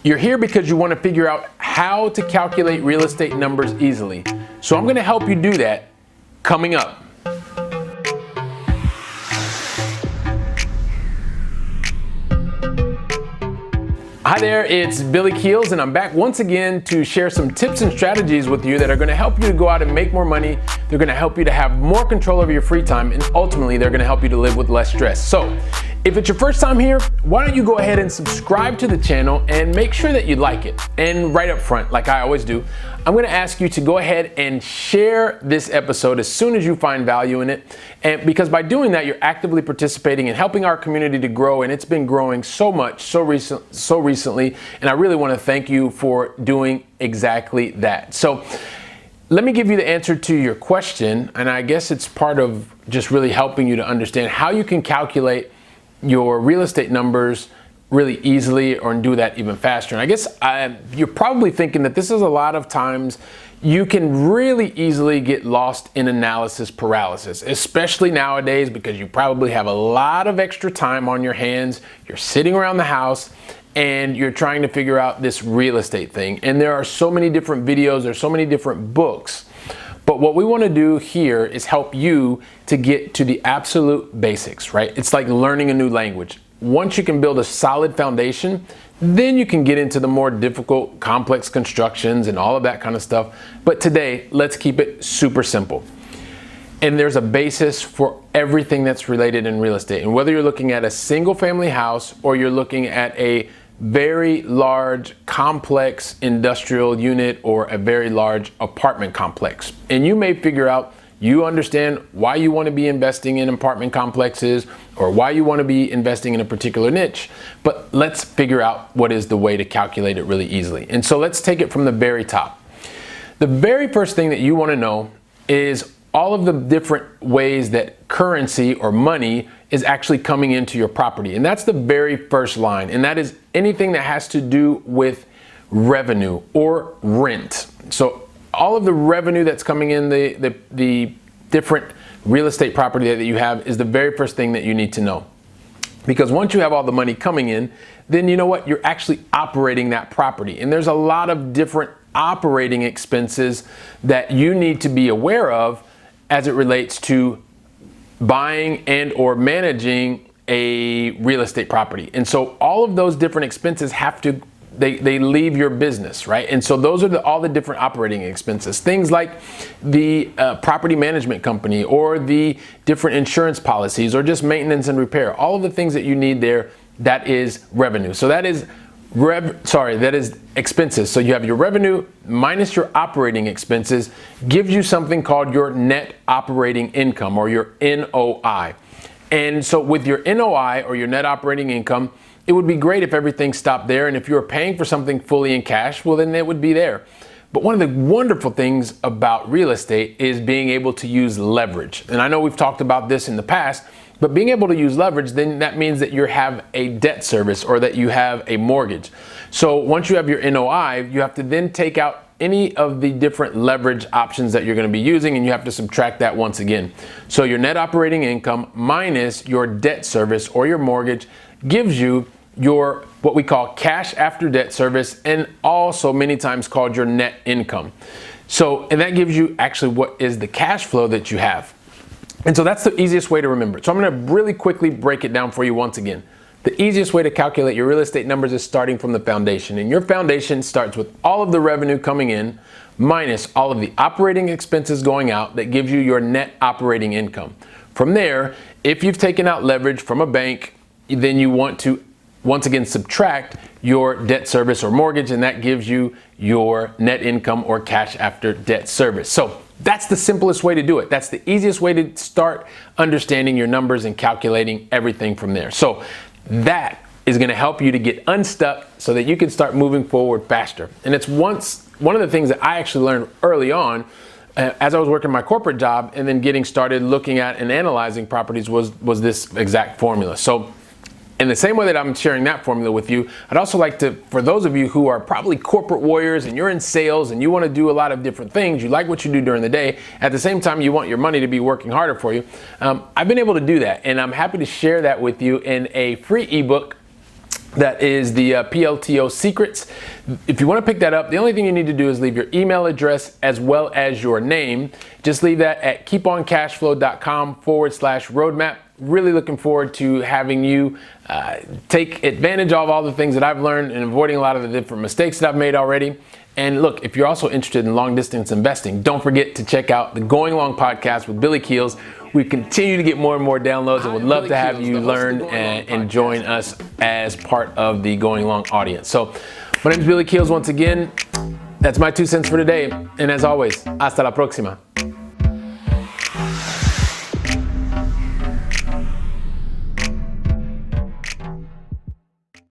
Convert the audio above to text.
You're here because you want to figure out how to calculate real estate numbers easily. So I'm going to help you do that coming up. Hi there, it's Billy Keels, and I'm back once again to share some tips and strategies with you that are going to help you to go out and make more money. They're going to help you to have more control over your free time, and ultimately they're going to help you to live with less stress. So if it's your first time here, why don't you go ahead and subscribe to the channel and make sure that you like it. And right up front, like I always do, I'm going to ask you to go ahead and share this episode as soon as you find value in it. And because by doing that, you're actively participating in helping our community to grow, and it's been growing so much, so recently, and I really want to thank you for doing exactly that. So let me give you the answer to your question, and I guess it's part of just really helping you to understand how you can calculate your real estate numbers really easily or do that even faster. And I guess you're probably thinking that this is a lot of times you can really easily get lost in analysis paralysis, especially nowadays because you probably have a lot of extra time on your hands. You're sitting around the house and you're trying to figure out this real estate thing. And there are so many different videos, there's so many different books. But what we want to do here is help you to get to the absolute basics, right? It's like learning a new language. Once you can build a solid foundation, then you can get into the more difficult, complex constructions and all of that kind of stuff. But today, let's keep it super simple. And there's a basis for everything that's related in real estate. And whether you're looking at a single family house or you're looking at a very large, complex industrial unit or a very large apartment complex. And you may figure out, you understand why you want to be investing in apartment complexes or why you want to be investing in a particular niche, but let's figure out what is the way to calculate it really easily. And so let's take it from the very top. The very first thing that you want to know is all of the different ways that currency or money is actually coming into your property. And that's the very first line. And that is anything that has to do with revenue or rent. So all of the revenue that's coming in the different real estate property that you have is the very first thing that you need to know. Because once you have all the money coming in, then you know what? You're actually operating that property. And there's a lot of different operating expenses that you need to be aware of as it relates to buying and or managing a real estate property. And so all of those different expenses they leave your business, right? And so those are all the different operating expenses. Things like the property management company or the different insurance policies or just maintenance and repair. All of the things that you need there, that is revenue. So that is expenses. So you have your revenue minus your operating expenses gives you something called your net operating income or your NOI. And so with your NOI or your net operating income, it would be great if everything stopped there. And if you were paying for something fully in cash, well, then it would be there. But one of the wonderful things about real estate is being able to use leverage. And I know we've talked about this in the past, but being able to use leverage, then that means that you have a debt service or that you have a mortgage. So once you have your NOI, you have to then take out any of the different leverage options that you're going to be using, and you have to subtract that once again. So your net operating income minus your debt service or your mortgage gives you your what we call cash after debt service, and also many times called your net income. So, and that gives you actually what is the cash flow that you have. And so that's the easiest way to remember. So I'm going to really quickly break it down for you once again. The easiest way to calculate your real estate numbers is starting from the foundation. And your foundation starts with all of the revenue coming in minus all of the operating expenses going out. That gives you your net operating income. From there, if you've taken out leverage from a bank, then you want to once again subtract your debt service or mortgage, and that gives you your net income or cash after debt service. So that's the simplest way to do it. That's the easiest way to start understanding your numbers and calculating everything from there. So that is going to help you to get unstuck so that you can start moving forward faster. And it's one of the things that I actually learned early on as I was working my corporate job and then getting started looking at and analyzing properties was this exact formula. So in the same way that I'm sharing that formula with you, I'd also like to, for those of you who are probably corporate warriors and you're in sales and you want to do a lot of different things, you like what you do during the day, at the same time you want your money to be working harder for you, I've been able to do that, and I'm happy to share that with you in a free ebook That is the PLTO Secrets. If you want to pick that up, the only thing you need to do is leave your email address as well as your name. Just leave that at keeponcashflow.com/roadmap. Really looking forward to having you take advantage of all the things that I've learned and avoiding a lot of the different mistakes that I've made already. And look, if you're also interested in long distance investing, don't forget to check out the Going Long podcast with Billy Keels. We continue to get more and more downloads and would love to have you learn and join us as part of the Going Long audience. So my name is Billy Keels once again. That's my 2 cents for today. And as always, hasta la próxima.